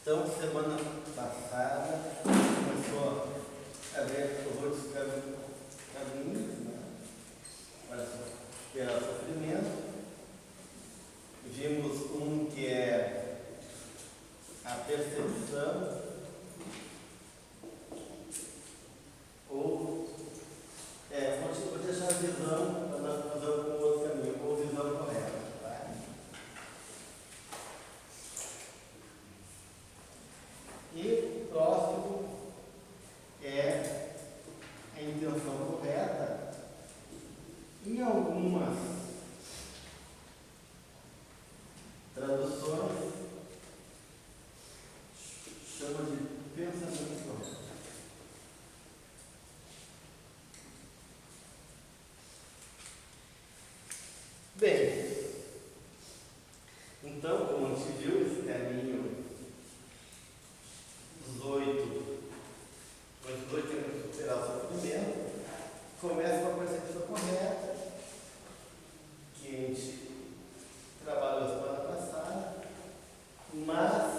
Então, semana passada, começou a ver outros caminhos, né, para superar o sofrimento. Vimos um que é a percepção, ou vou deixar a visão para nós fazer um outro caminho, ou visão correta. Tá? E o próximo é a intenção correta. Em algumas traduções, chama de pensamento correto. Bem, então, como a gente viu, esse caminho dos oito temos que superar o sofrimento, começa com a percepção correta, que a gente trabalhou semana passada, mas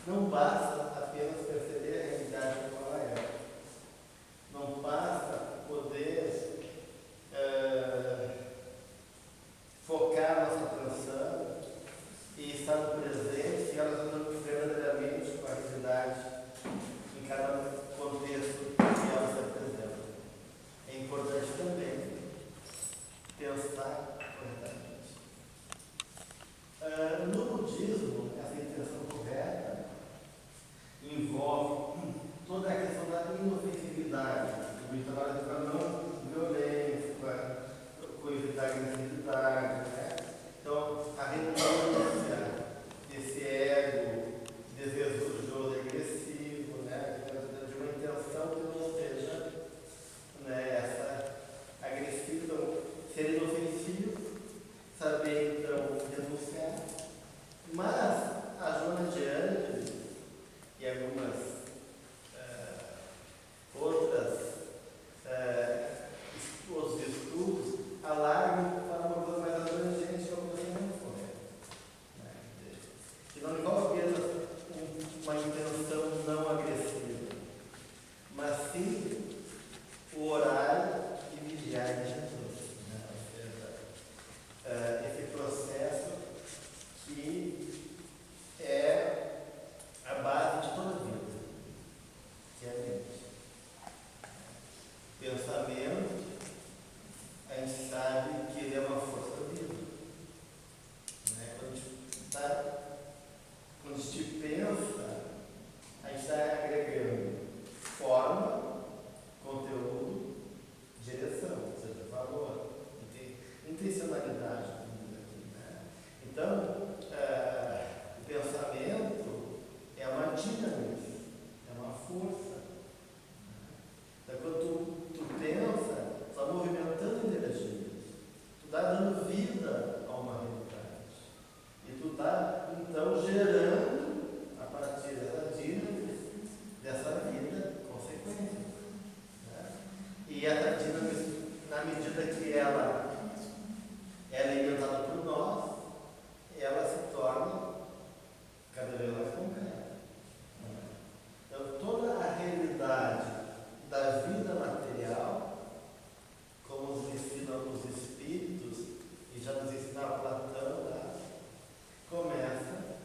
não basta apenas perceber a realidade como ela é. Não basta poder focar nossa atenção e estar no presente e ela estando verdadeiramente com a realidade em cada contexto que ela se apresenta. É importante também pensar corretamente. No budismo, essa intenção correta envolve toda a questão da inofensividade, o trabalho para não violência, para evitar agressividade, né? Então, a renúncia desse ego desejoso e agressivo, né? De uma intenção que não seja, né, essa agressiva. Então, ser inofensivo, saber então denunciar, mas a Joana de Ângeles e algumas outros estudos alargam para uma coisa mais abrangente, que é o pensamento correto, né? Que não envolve apenas uma intenção não agressiva, mas sim o horário e vigiar de Jesus, né? Ou seja, esse processo que é a base de toda a vida, que é a mente. Pensamento, a gente sabe que ele é uma força viva, né? Quando a gente pensa, a gente está agregando forma, conteúdo, direção, ou seja, valor, intencionalidade, né? Então, o pensamento é uma dinâmica, é uma força. Então, quando tu pensa, tu está movimentando energias, tu está dando vida a uma realidade. E tu está, então, gerando, a partir dessa dinâmica, dessa vida, consequências, né? E essa dinâmica, na medida que ela é alimentada por nós, ela se torna cada vez mais concreta. Então, toda a realidade da vida material, como nos ensinam os espíritos, e já nos ensinava Platão, tá? Começa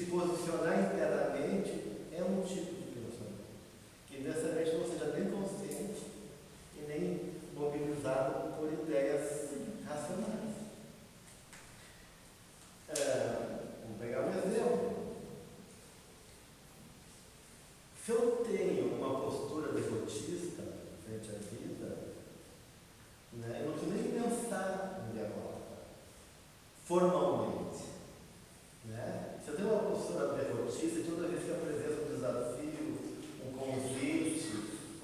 se posicionar internamente é um tipo de pensamento, que necessariamente não seja nem consciente e nem mobilizado por ideias racionais. Vamos pegar um exemplo. Se eu tenho uma postura derrotista frente à vida, né, eu não preciso nem pensar em derrota, formalmente. Né? Se eu tenho uma postura derrotista, toda vez que apresento um desafio, um convite,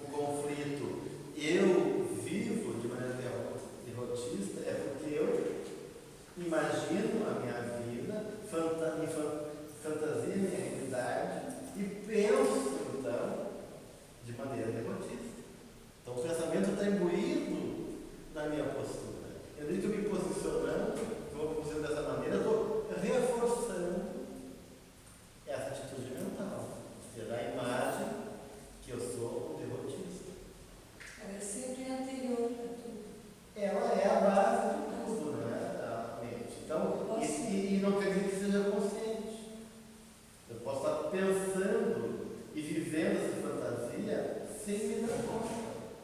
um conflito, eu vivo de maneira derrotista, é porque eu imagino a minha vida, fantasia a minha realidade e penso, então, de maneira derrotista. Então o pensamento está imbuído na minha postura. Eu estou me posicionando, eu vou me posicionar dessa maneira, eu estou reforçando essa atitude mental, ter a imagem que eu sou um derrotista. Ela é sempre anterior a tudo. Ela é a base de tudo, né? A mente. Então, e não quer dizer que seja consciente. Eu posso estar pensando e vivendo essa fantasia sem me dar conta.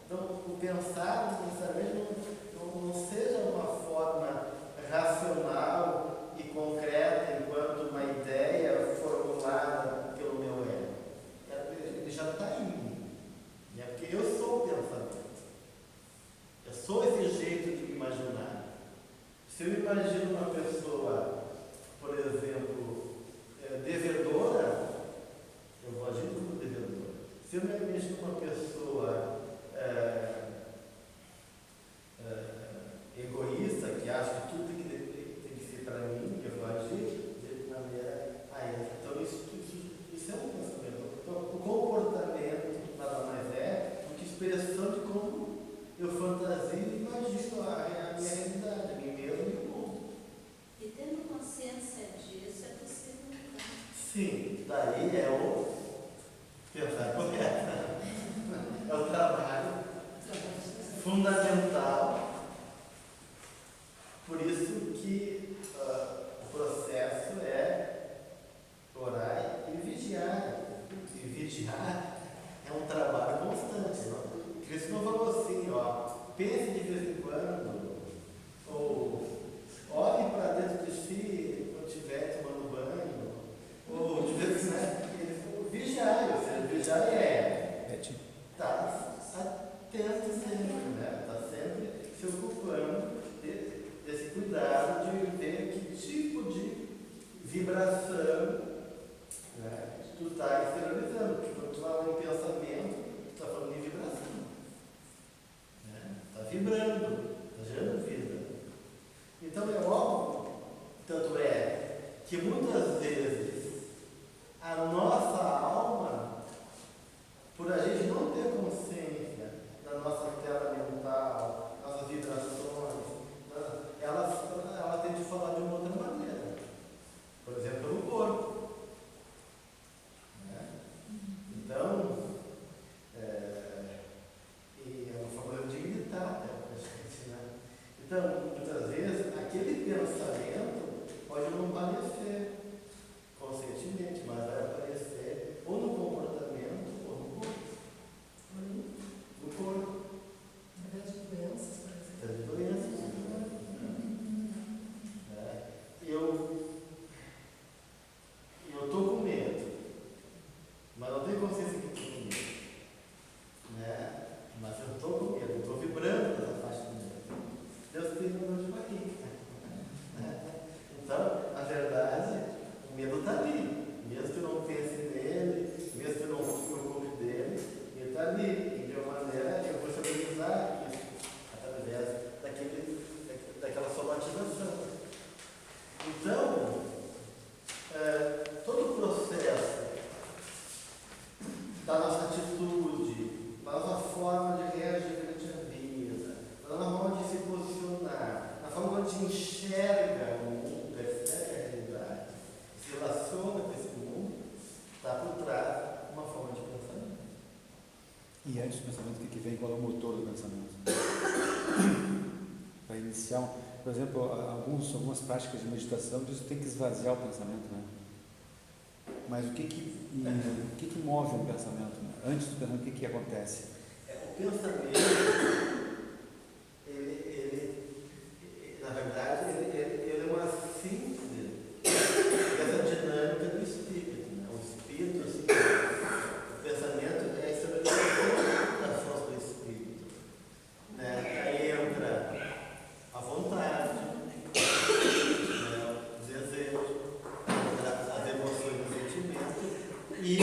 Então, o pensar necessariamente não seja uma forma racional e concreta enquanto uma ideia formulada pelo meu ego. Ele já está em mim. É porque eu sou o pensamento. Eu sou esse jeito de me imaginar. Se eu imagino uma pessoa, por exemplo, devedora, eu vou agir como devedora. Se eu me imagino uma pessoa egoísta, que acha que tudo tem que ser para mim, eu vou agir de maneira a ela. Então isso é um pensamento. Então, o comportamento nada mais é do que expressão de como eu fantasio e imagino a minha realidade, a mim mesmo e o mundo. E tendo consciência disso, é possível mudar. Sim, daí é o pensar correto. É o trabalho fundamental. Por isso que o processo é orar e vigiar. E vigiar é um trabalho constante. Não? Cristo não falou assim, pense de vez em quando, ou olhe para dentro de si quando estiver tomando banho, ou de vez em quando, ele falou vigiar, ou seja, vigiar está atento sempre, né? Está sempre se ocupando desse cuidado de ver que tipo de vibração, né, tu está exteriorizando. Porque quando tu fala em pensamento, tu está falando em vibração. Está vibrando, está gerando vida. Então é óbvio, tanto é que muitas vezes a nossa alma, por a gente não ter consciência da nossa tela mental, nossas vibrações, ela tem de falar de uma outra maneira. Por exemplo, pelo corpo. Né? Então, e é uma forma de gritar para a gente. Né? Então, muitas vezes, aquele pensamento pode não aparecer conscientemente, mas vai aparecer ou no comportamento ou no corpo. No corpo. Das doenças, por exemplo. Das doenças. Eu estou com medo, mas não tenho consciência que estou com medo. Né? Mas eu estou com medo, estou vibrando nessa faixa do medo. Deus tem uma dor de barriga. Né? Então, na verdade, o medo está ali. Mesmo que eu não pense nele, mesmo que eu não me preocupe dele, ele está ali. E de uma maneira eu vou estabilizar isso através daquela somatização. Então, todo o processo da nossa atitude, da nossa forma de reagir perante a vida, da nossa forma de se posicionar, da forma como a gente enxerga o mundo, percebe a realidade, se relaciona com esse mundo, está por trás de uma forma de pensamento. E antes do pensamento, o que vem? Qual é o motor do pensamento? Para iniciar, por exemplo, algumas práticas de meditação dizem que tem que esvaziar o pensamento, né? Mas o que move um pensamento? Né? Antes do pensamento, o que acontece? O pensamento, na verdade, ele é uma síntese dessa dinâmica do espírito. Né? O espírito, assim, o pensamento é a estabelecimentos das forças do espírito. Né? Aí entra a vontade, né? O desejo, as emoções e o sentimento, e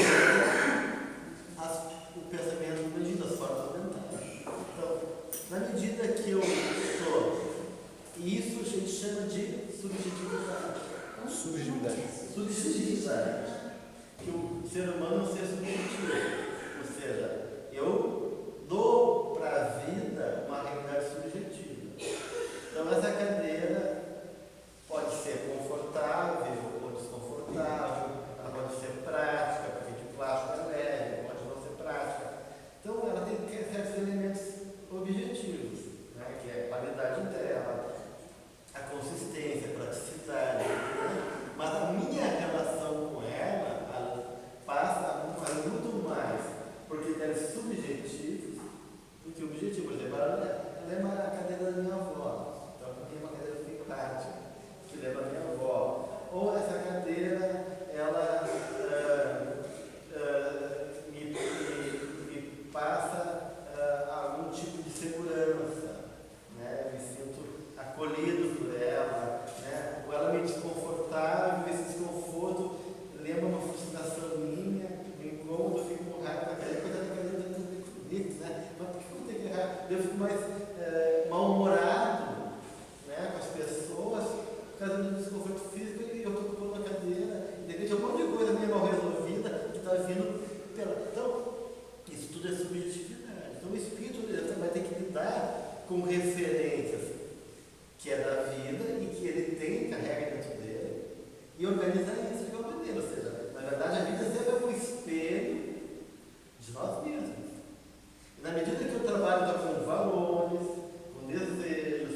o pensamento medido, as formas mentais. Então, na medida que eu estou, isso a gente chama de subjetividade. Subjetividade. Que o ser humano não seja subjetivo. Ou seja, eu dou para a vida uma realidade subjetiva. Então, essa cadeira pode ser confortável ou desconfortável, ela pode ser prática, porque de plástico é leve, pode não ser prática. Então, ela tem certos elementos objetivos, né? Que é a qualidade dela, a consistência, a praticidade, né? Mas a minha relação com ela passa muito mais por critérios subjetivos do que objetivos. Por exemplo, ela é uma cadeira da minha avó, então para mim é uma cadeira simpática, que leva a minha avó. Ou essa cadeira, ela me passa algum tipo de segurança, né? Eu me sinto acolhido por ela, né? Ou ela me desconfortável, esse desconforto lembra uma frustração minha, me incômodo, eu fico com raiva da cadeira, quando a cadeira está tudo bonito, né? Mas por que eu tenho que errar? Eu fico mais mal-humorado, né, com as pessoas, por causa do desconforto físico, e eu estou ocupando a cadeira, e de repente um monte de coisa minha mal resolvida que está vindo pela. Então, isso tudo é subjetividade. Então, o espírito vai ter que lidar com referências que é da vida e que ele tem, carrega dentro dele, e organizar isso de uma maneira. Ou seja, na verdade, a vida sempre é um espelho de nós mesmos. E na medida que eu trabalho com valores, com desejos,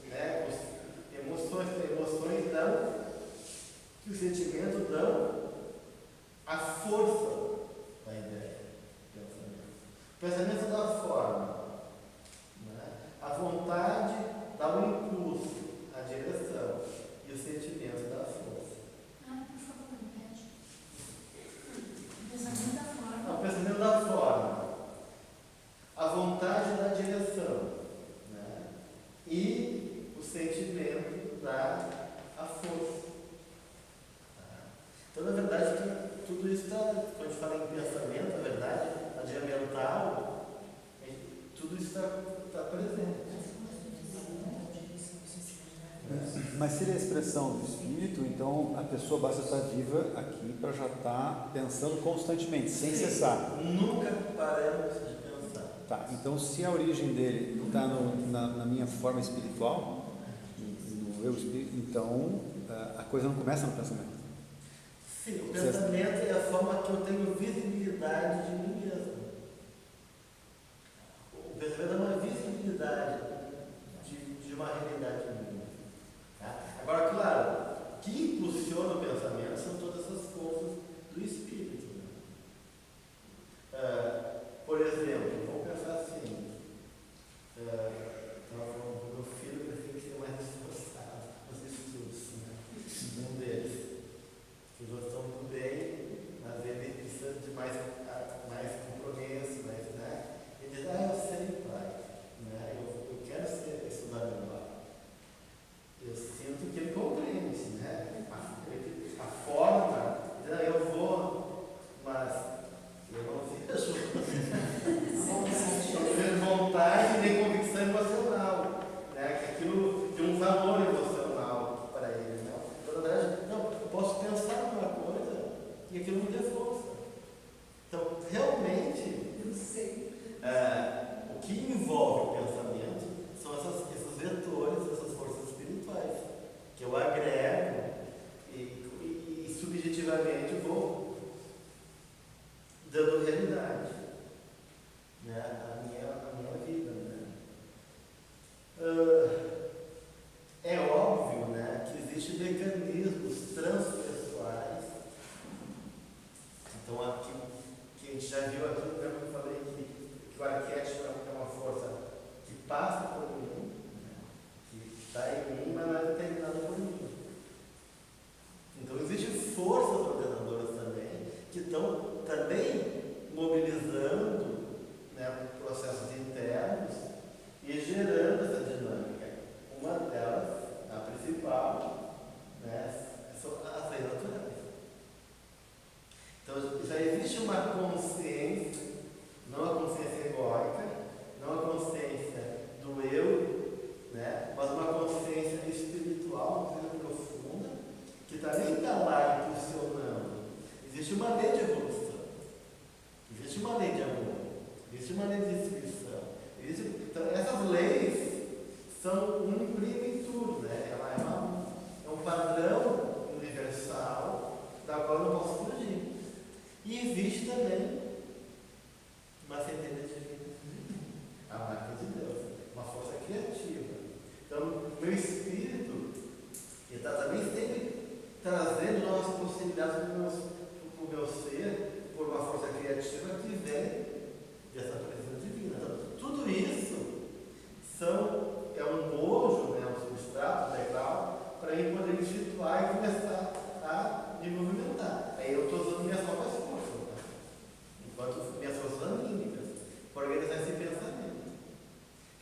né, com emoções dão, que os sentimentos dão a força da ideia, do pensamento. O pensamento dá a forma, né? A vontade dá um impulso, a direção, e o sentimento dá a força. Por favor, repete. O pensamento da forma. O pensamento dá a forma, a vontade dá a direção, né? E o sentimento dá a força. Então, na verdade, tudo isso está, quando a gente fala em pensamento, na verdade, a dia mental, tudo isso está presente. Mas se ele é a expressão do espírito, então a pessoa basta estar viva aqui para já estar pensando constantemente, sem cessar. Nunca paramos de pensar. Tá, então se a origem dele está na minha forma espiritual, no eu espírito, então a coisa não começa no pensamento. Sim, o pensamento é a forma que eu tenho visibilidade de mim mesmo. O pensamento é uma visibilidade de uma realidade minha. Tá? Agora, claro, o que impulsiona o pensamento são todas essas forças do espírito. Né? Por exemplo, vamos pensar assim, meu filho tem que ser mais esforçado nos estudos, né? Um deles. Os outros estão tudo bem, mas ele precisa de mais compromisso, né? Ele diz, eu sei, pai, né? Eu quero estudar melhor. Eu sinto que ele compreende, né? A forma, eu vou, mas eu não vejo vontade nem convicção emocional, né? Que aquilo tem um valor emocional para ele, né? Na verdade, não, eu posso pensar numa coisa e aquilo me dê força. Então, realmente, o que envolve o pensamento são esses vetores, essas forças espirituais, que eu agrego e subjetivamente vou dando realidade, né, à minha vida. Né? É óbvio, né, que existem mecanismos transpessoais Então, aqui, que a gente já viu aqui, lembra que eu falei que o arquétipo é uma força que passa por mim, né? Que está em mim, mas não é determinada por mim. Então, existem forças ordenadoras também, que estão também mobilizando, né, processos internos e gerando essa dinâmica. Uma delas, a principal, né, são as leis naturais. Então, já existe uma consciência, não a consciência egóica, não a consciência do eu, né, mas uma consciência espiritual, muito profunda, que também está lá impulsionando. Existe uma lei de evolução, existe uma lei de amor, existe uma lei de distribuição. Então, essas leis são um imprimo em tudo, né? Ela é um padrão universal da qual eu não posso fugir. E existe também uma centelha divina, a marca de Deus, uma força criativa. Então, meu espírito está também sempre trazendo novas possibilidades para o meu ser, por uma força criativa que vem dessa presença divina. Então, tudo isso é um bojo, né, um substrato legal para eu poder me situar e começar a me movimentar. Aí eu estou usando minhas próprias forças, né? Enquanto minhas forças anímicas, para organizar esse pensamento.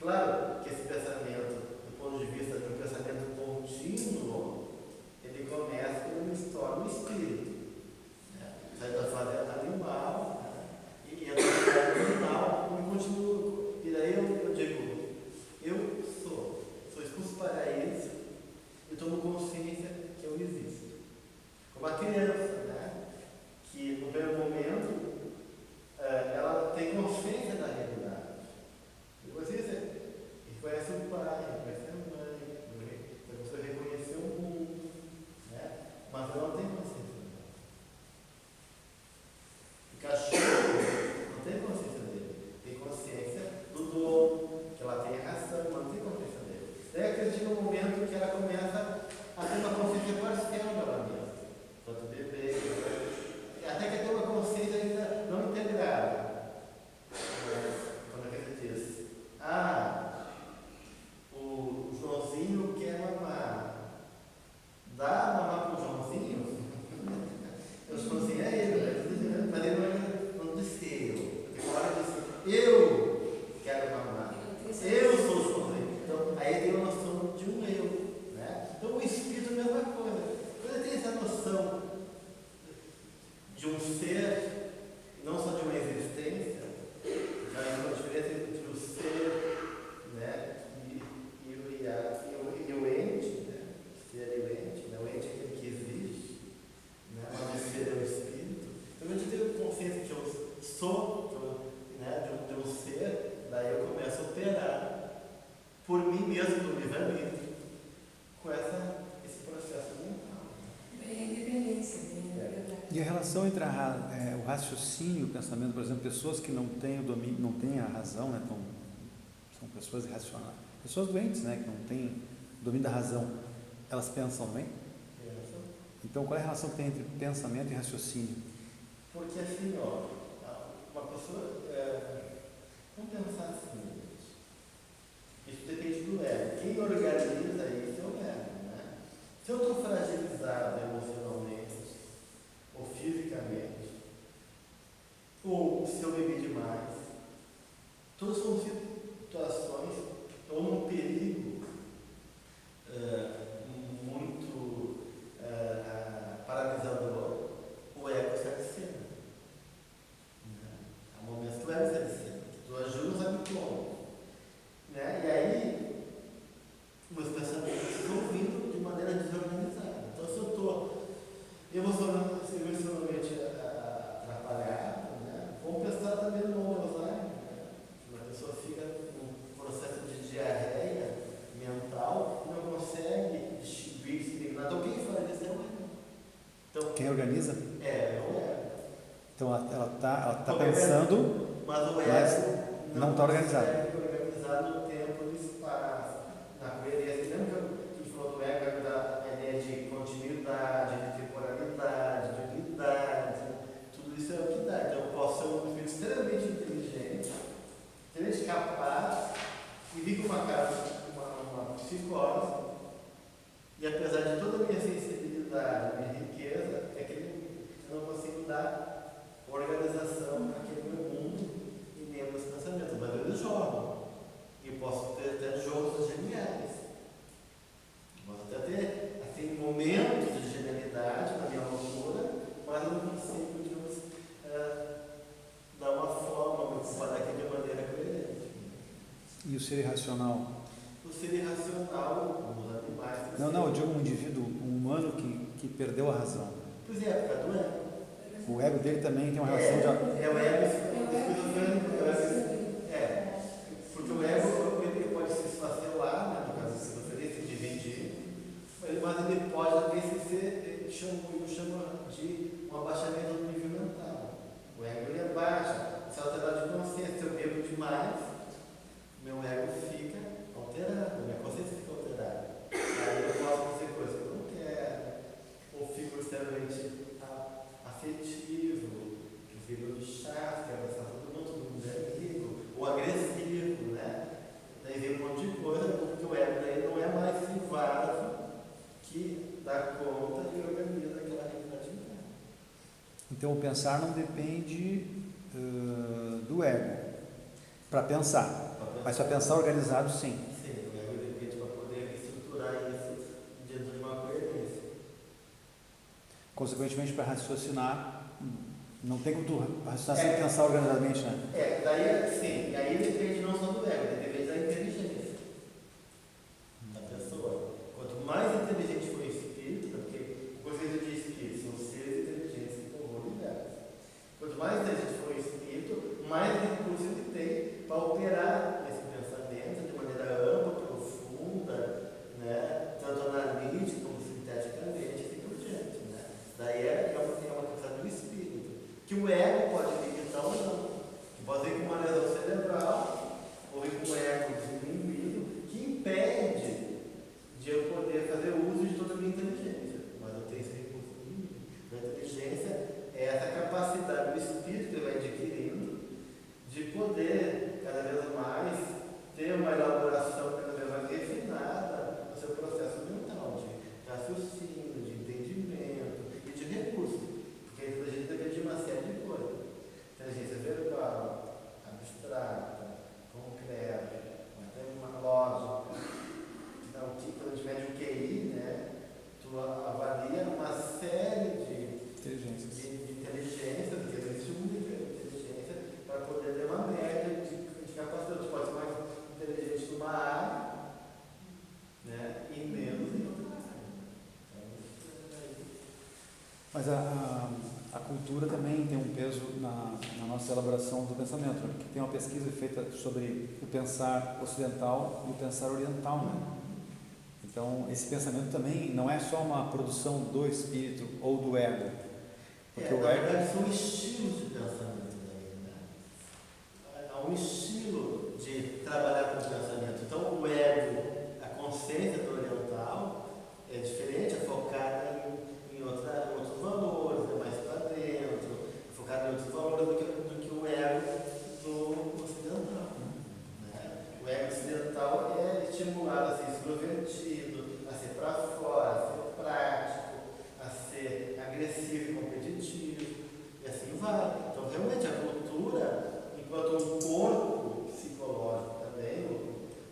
Claro que esse pensamento, do ponto de vista de um pensamento contínuo, ele começa e me torna um espírito. Né? Sai da fase animal, né? E a fase animal me continua. E daí eu digo, eu sou expulso para isso e tomo consciência que eu existo. Como a criança, né? Que no primeiro momento ela tem consciência da realidade. Depois você reconhece o pai, reconhece a mãe, você reconhece o mundo, né? Mas ela não tem consciência dela. O cachorro não tem consciência dele, tem consciência do dono, que ela tem ração, mas não tem consciência dele. Daí chega um momento que ela começa a ter uma consciência parcial dela mesma. Tanto bebê, até que tem uma consciência ainda não integrada. Quando ele diz, o Joãozinho quer mamar. Dá mamar para o Joãozinho? O Joãozinho é ele, né? Mas ele não disse eu. Porque uma hora disse, eu quero mamar. Eu sou o Joãozinho. Então, aí tem uma noção de um eu. Né? Então, o espírito é a mesma coisa. Quando ele tem essa noção de um ser, não só de uma existência, já é uma diferença entre o ser, né, e o ente, né, o ser e o ente, né, o ente é aquele que existe, né, mas o ser é o espírito. Então, eu tenho consciência que eu sou, né, de um ser, daí eu começo a operar por mim mesmo, do livre-arbítrio, com esse processo mental. Bem a independência, bem a liberdade. E a relação entre o raciocínio e o pensamento, por exemplo, pessoas que não têm o domínio, não têm a razão, né, são pessoas irracionais, pessoas doentes, né, que não têm o domínio da razão, elas pensam bem? Então, qual é a relação que tem entre pensamento e raciocínio? Porque assim, ó, uma pessoa, vamos pensar assim, isso depende do ego. Quem organiza isso é o ego, né? Se eu estou fragilizado emocionalmente, ou fisicamente, ou se eu bebi demais, todas são situações que estão num perigo muito paralisador. O ego sai de cena. Há momentos que o ego sai de cena, que tu ajuda, não sabe como. Né? E aí, meus pensamentos estão vindo de maneira desorganizada. Então, se eu estou emocionalmente atrapalhado, né? Vamos pensar também no Alzheimer. Né? Uma pessoa fica num processo de diarreia mental e não consegue distinguir, se lignar. Então, quem faz isso é o ego. Então, Quem organiza? é o ego. Então, ela tá pensando, mas o ego mas não está organizado. Organizar no tempo e no espaço, na coerência. Lembra que a gente falou do ego, da ideia de continuidade, de temporalidade, de unidade, tudo isso é ser irracional? O ser irracional, os animais. Não, eu digo um indivíduo, um humano que perdeu a razão. Pois é, por causa do ego. O ego dele também tem uma relação de... É o ego esquizofrênico. Porque o ego ele pode se esfacelar, né, no caso da esquizofrenia, se dividir, mas ele pode também ser, eu chamo de um abaixamento do nível mental. O ego ele abaixa, se alterar de consciência, se eu bebo demais, meu ego fica alterado, minha consciência fica alterada. Aí eu posso fazer coisas que eu não quero, ou fico extremamente afetivo, que vira do chato, que abraçar todo mundo é amigo, ou agressivo, né? Daí vem um monte de coisa, porque o ego daí não é mais esse vaso que dá conta e organiza aquela realidade interna. Então o pensar não depende do ego para pensar, mas para pensar organizado sim. Sim, o ego depende para poder estruturar isso dentro de uma coerência. Consequentemente, para raciocinar, não tem como tu raciocinar sem pensar organizadamente, né? Daí sim, e aí depende não só do ego, depende da inteligência da pessoa. Quanto mais inteligente for o espírito, porque o conceito de espírito são seres inteligentes que povoam o universo. Quanto mais inteligente for o espírito, mais recurso ele tem para operar esse pensamento de maneira ampla, profunda, né? Tanto analítica como sinteticamente, assim por diante. Né? Daí é uma questão do espírito. Que o ego pode vir então ou não. Que pode vir com uma lesão cerebral, ou vir com um ego diminuído, que impede de eu poder fazer uso de toda a minha inteligência. Mas eu tenho esse recurso comigo. A inteligência é essa capacidade do espírito que ele vai adquirindo de poder cada vez mais ter uma elaboração cada vez mais refinada no seu processo mental, de raciocínio, de entendimento e de recurso. Porque a inteligência depende de uma série de coisas. Inteligência verbal, abstrata, concreta, até uma lógica. Então, quando a gente mede o QI, né, tu avalia uma série de inteligências, porque existe um nível de inteligência para poder ter uma média de capacidade. Tu pode ser mais inteligente numa área, né, e menos em outra área. Mas a cultura também tem um peso na nossa elaboração do pensamento, né? Porque tem uma pesquisa feita sobre o pensar ocidental e o pensar oriental, né? Então, esse pensamento também não é só uma produção do espírito ou do ego. Porque o ego são estilos de pensamento daí, né? Há um estilo de trabalhar com o pensamento. Então, o ego, a consciência do oriental, é diferente, é focada em outros valores, é mais para dentro, é focada em outros valores do que o ego do ocidental. Né? O ego ocidental é estimulado a ser extrovertido, a ser para fora, a ser prático, a ser agressivo e competitivo, e assim vai. Então, realmente, a cultura, enquanto um corpo psicológico também,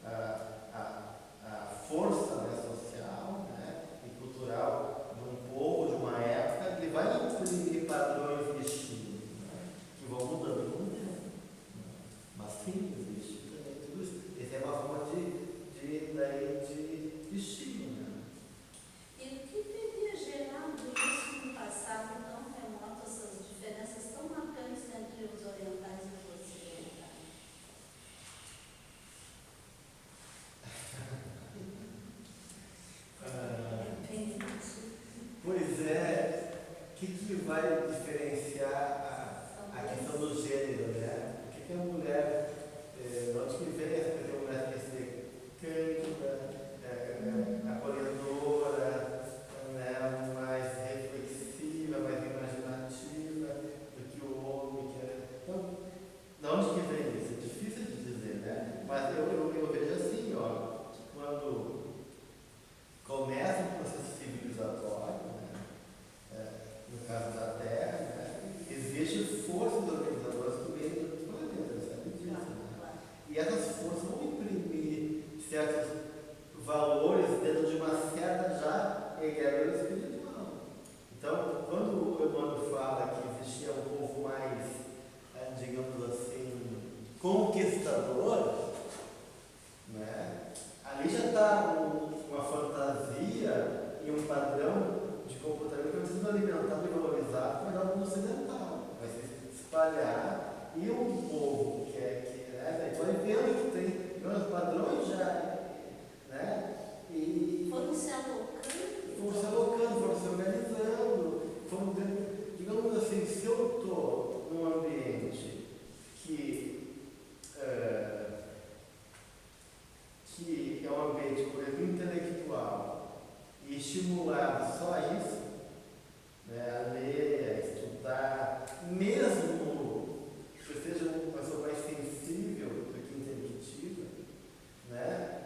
a força, né, social, né, e cultural de um povo, de uma época, ele vai imprimir padrões de estilo, né, que vão mudando com o tempo. Mas sim, existe também tudo isso. Essa é uma forma de estilo. Né? E o que teria gerado isso no passado tão remoto, essas diferenças tão marcantes entre os orientais e os ocidentais? Pois é, o que vai diferenciar a questão do gênero, né? O que é a mulher, onde que vem essa questão da mulher que ser cândida, acolhedora, né? Mais reflexiva, mais imaginativa do que o homem que é. Então, de onde que vem isso? É difícil de dizer, né? Mas eu vejo assim, ó, quando começa um processo civilizatório, no caso da Terra, né, existem forças organizadoras que vêm do planeta, sabe disso? Né? E essas forças vão imprimir certos espalhar, e o povo né, vai vendo que tem os padrões já, né? E Foram se alocando. foram se alocando, foram se organizando, foram dentro, digamos assim, se eu estou num ambiente que é um ambiente, por exemplo, intelectual e estimulado só a isso, né, a ler, a estudar, mesmo que eu seja uma pessoa mais sensível do que intelectiva, né,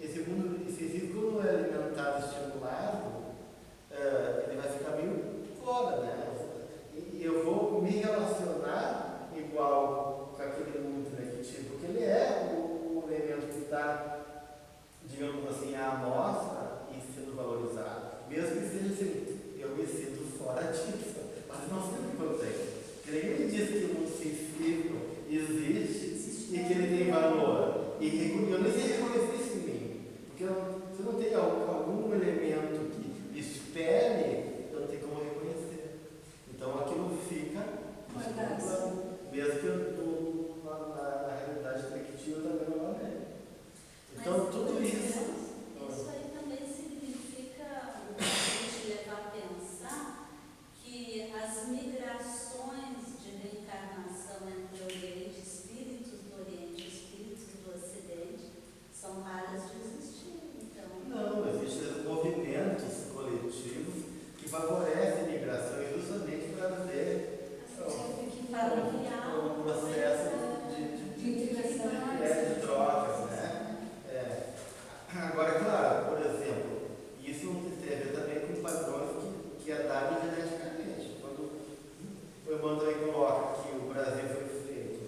esse círculo não é alimentado, estimulado, ele vai ficar meio fora, né? E eu vou me relacionar igual com aquele mundo intelectivo, porque ele é o elemento que está, digamos assim, à amostra e sendo valorizado. Mesmo que seja assim, eu me sinto fora disso, mas não sei o que eu tenho. Porque ninguém me diz que o mundo sensível existe e que ele tem valor. E eu nem sei reconhecer isso em mim. Porque se eu não tenho algum elemento que espere, eu não tenho como reconhecer. Então aquilo fica mesmo que eu estou na realidade intelectiva também não é. Então Mas, tudo isso. Isso aí também significa a gente levar a pensar que as migrações de reencarnação entre o Oriente, espíritos do Oriente e espíritos do Ocidente são raras de existir. Então, Não, existem movimentos coletivos que favorecem a migração justamente para ver para criar um processo de integração. de trocas, né? Agora, claro, por exemplo, isso tem a ver também com padrões que é dado geneticamente. Quando o Emmanuel coloca que o Brasil foi feito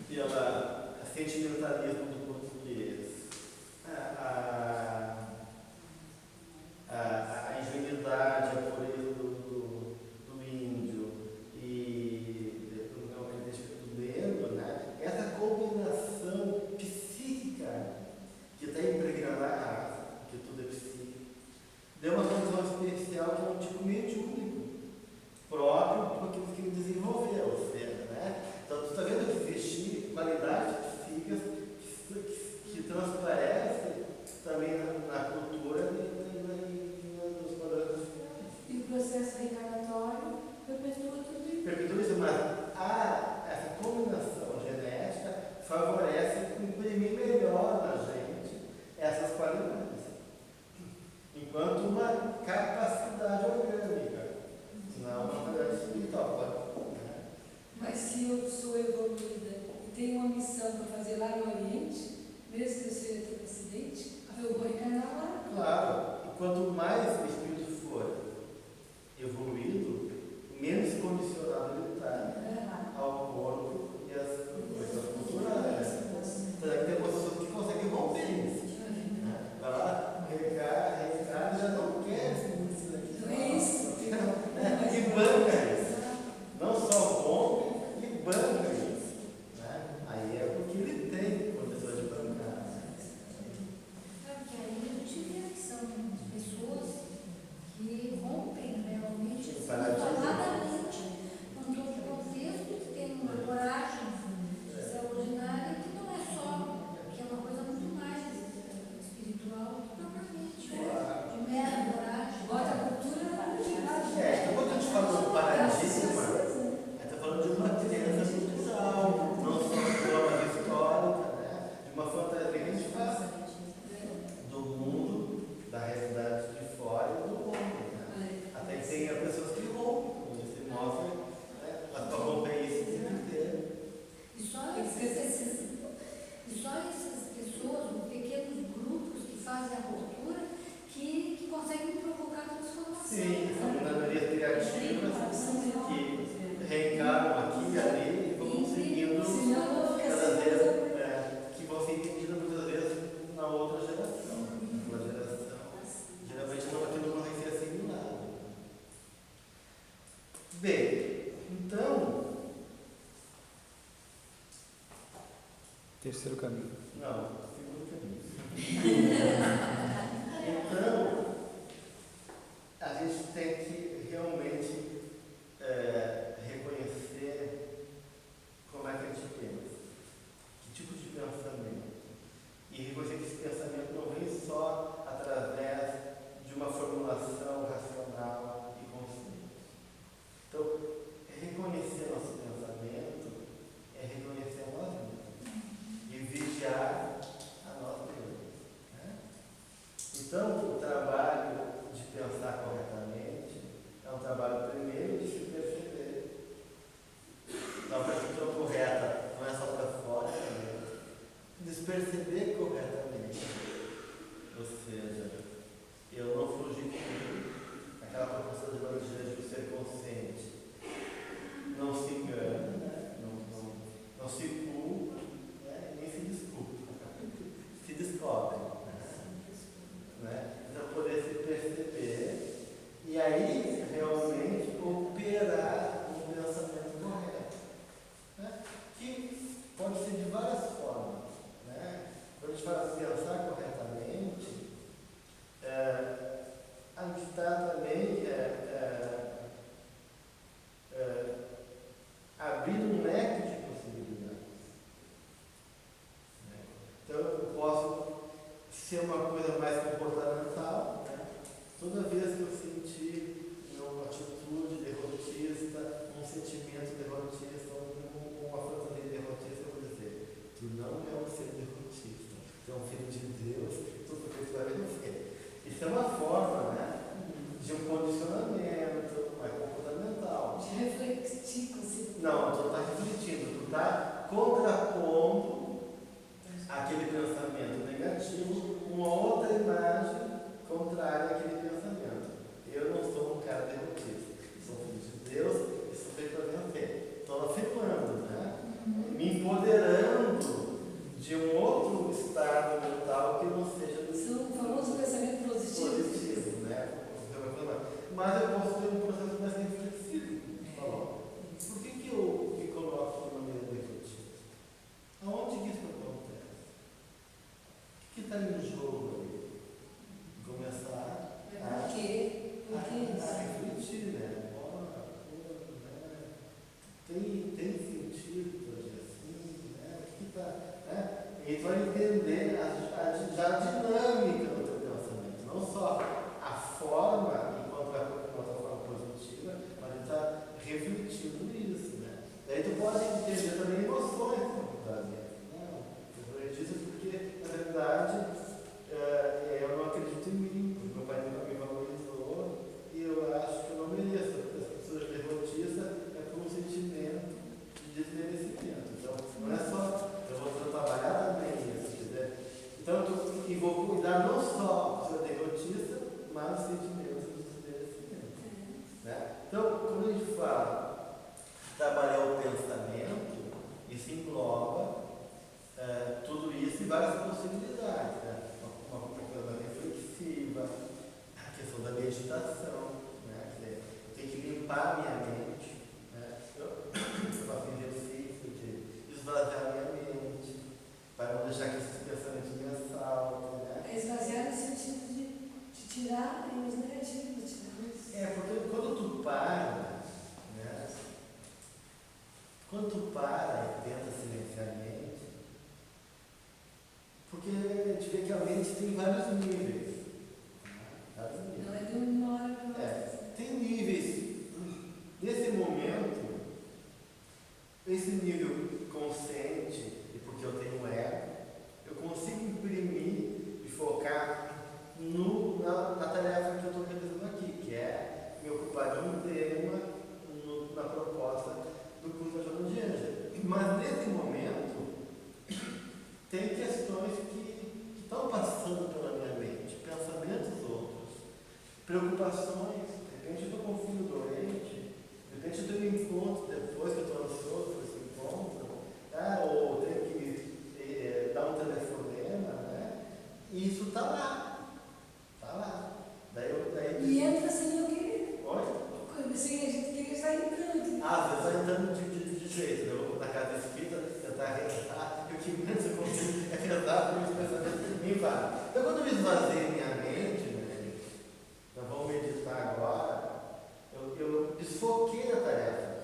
pelo sentimentalismo do português, a ingenuidade, a pureza do índio e do negro, né? Essa combinação psíquica que está impregnada na raça, que tudo é psíquico, deu uma condição especial que é um tipo mediúnico, próprio daquilo que ele desenvolveu, ou seja, né? Então, tu está vendo que existem qualidades psíquicas que transparecem também na cultura e nos padrões sociais. E o processo reencarnatório perpetua tudo isso. Perpetua isso, mas essa combinação genética favorece imprimir melhor na gente essas qualidades, enquanto uma capacidade orgânica, não uma qualidade espiritual. Né? Mas se eu sou evoluída e tenho uma missão para fazer lá no Oriente, mesmo que eu seja do Ocidente, eu vou reencarnar lá. Claro, e quanto mais o espírito for evoluído, menos condicionado ele está ao corpo e às coisas culturais. Então, tem pessoas que conseguem romper isso. Vai lá, reencarna e já não quer isso daqui. Não é isso. E banca isso. Não só rompe, e banca isso. Né? Aí é porque ele tem condição de bancar. Sabe que aí eu tive a são pessoas que rompem realmente isoladamente com todo o contexto, que tem uma coragem extraordinária, que não é só, que é uma coisa muito mais espiritual, propriamente, de mera coragem. Bota a cultura na realidade. Então quando a gente fala do paradigma, a gente está falando de uma crença cultural, não só de uma histórica, né? De uma fantasia que a gente faz do mundo, da realidade de fora e do mundo. Né? Até que tem pessoas que rompem, como você mostra, né? Mas para romper isso tem que ter. E só essas pessoas, ou pequenos grupos que fazem a ruptura, que conseguem provocar transformação. Sim, são minorias criativas que reencarnam aqui e ali e vão conseguindo cada vez, que vão ser entendidas muitas vezes na outra geração. Na geração. Geralmente aquilo não vai ser assimilado. Bem, então. Terceiro caminho. Não, segundo caminho. Então, a gente tem que realmente refletir consigo. Não, tu está refletindo, tu está contrapondo aquele pensamento negativo com outra imagem contrária àquele pensamento. Eu não sou um cara derrotista, sou filho de Deus e sou feito para vencer. Estou afirmando, né? Me empoderando de um outro estado mental que não seja do O famoso pensamento positivo. né? Mas eu posso ter um processo mais reflexivo. Por que eu me coloco de maneira reflexiva? Aonde que isso acontece? O que está em jogo aí? Começar Por quê? Por que isso? refletir, né? Tem sentido fazer assim, né? O que está, né? E vai entender já a dinâmica do teu pensamento, não só a forma, enquanto vai procurar uma forma positiva, mas ele está refletindo isso, né? Daí tu pode entender também emoções que estão trazendo. Eu disse porque, na verdade, eu não acredito em mim, porque meu pai nunca me valorizou e eu acho que eu não mereço. Porque as pessoas derrotistas é por um sentimento de desmerecimento. Então, não é só, eu vou trabalhar também isso, entendeu? Então, e vou cuidar não só do seu derrotista, mas do sentimento do desmerecimento. Né? Então, quando a gente fala trabalhar o pensamento, isso engloba tudo isso e várias possibilidades. Né? Uma coisa reflexiva, a questão da meditação, né? Eu tenho que limpar a minha mente, né? Eu faço um exercício de esvaziar a minha mente, para não deixar que esses pensamentos me assaltem. Né? É esvaziar no sentido de tirar os negativos, Porque quando tu para, né? Quando tu para e tenta silenciar a mente, porque a gente vê que a mente tem vários níveis. Vários níveis. não é de uma hora para outra. Tem níveis. Nesse momento, esse nível consciente, e porque eu tenho ego, eu consigo imprimir e focar na tarefa que eu estou realizando aqui, que é me ocupar de um tema na proposta do curso da Joana de Ângela. Mas nesse momento, tem questões que estão passando pela minha mente, pensamentos outros, preocupações. De repente eu estou com um filho doente, de repente eu tenho um encontro depois que eu estou ansioso por esse encontro, ou tenho que dar um telefonema, né? E isso está lá. Está lá. E entra sem eu querer. Oi? Sem a gente querer estar entrando. Às vezes vai entrando de jeito. Eu vou na casa espírita, tentar rezar, e o que menos eu consigo é rezar porque os pensamentos me invadem. Então quando eu esvaziei minha mente, nós vamos meditar agora, eu desfoquei da tarefa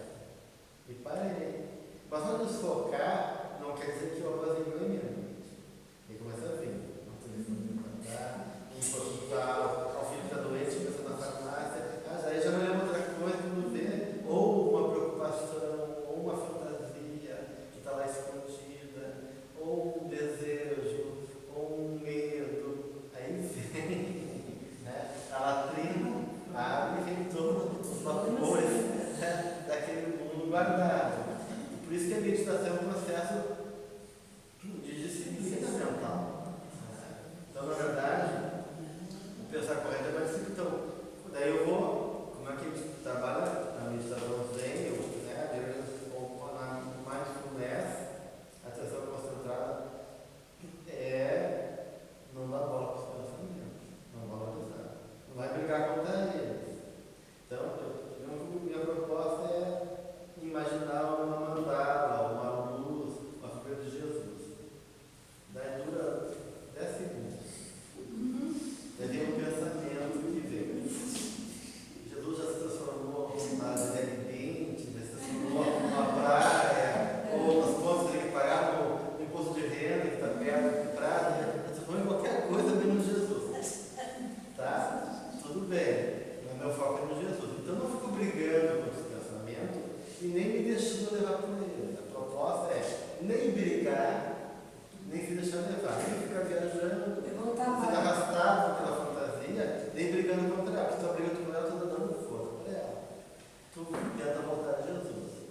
e parei. Mas quando desfocar, não quer dizer que eu apazeguei minha mente. E começa a vir. Não telefone me mandar, o filho está doente, começa na farmácia, aí já me lembra outra coisa quando vê, ou uma preocupação, ou uma fantasia que está lá escondida, ou um desejo, ou um medo. Aí vem, né? A latrina abre e vem todos os vapores, né? Daquele mundo guardado. Por isso que a meditação é um processo de disciplina mental. Então, na verdade, o pensar correto é mais simples. Então, daí eu vou, como é que a gente trabalha na meditação zen, ou na mindfulness, a atenção concentrada, não dar bola para os pensamentos, não valorizar, não vai brigar contra eles. Então, minha proposta é imaginar uma mandala, uma luz, uma figura de Jesus. Daí dura 10 segundos. Daí vem um pensamento que vem. Jesus já se transformou na evidente, já se transformou numa praia, ou nas contas que tem que pagar no imposto de renda que está perto de praia, já se transformou em qualquer coisa menos Jesus. Tá? Tudo bem, mas meu foco é no Jesus. Então não fico brigando com esse pensamento e nem me deixando levar por ele. A proposta é nem brigar, nem se deixar levar, nem ficar viajando, sendo arrastado pela fantasia, nem brigando contra ela. Porque se tu está brigando com ela, tu está dando força para ela. Tu tenta voltar a Jesus.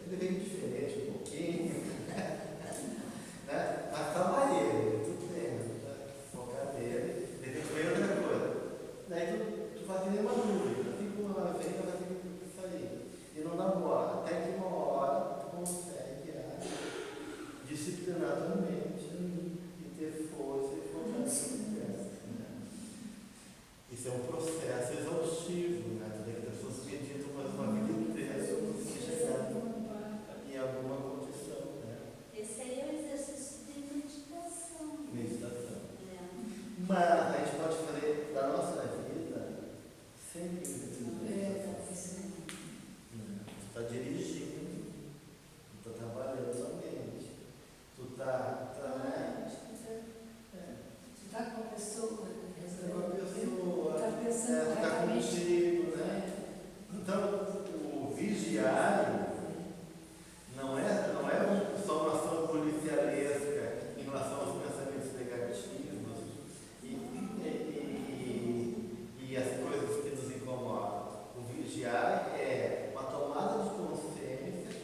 vigiar é uma tomada de consciência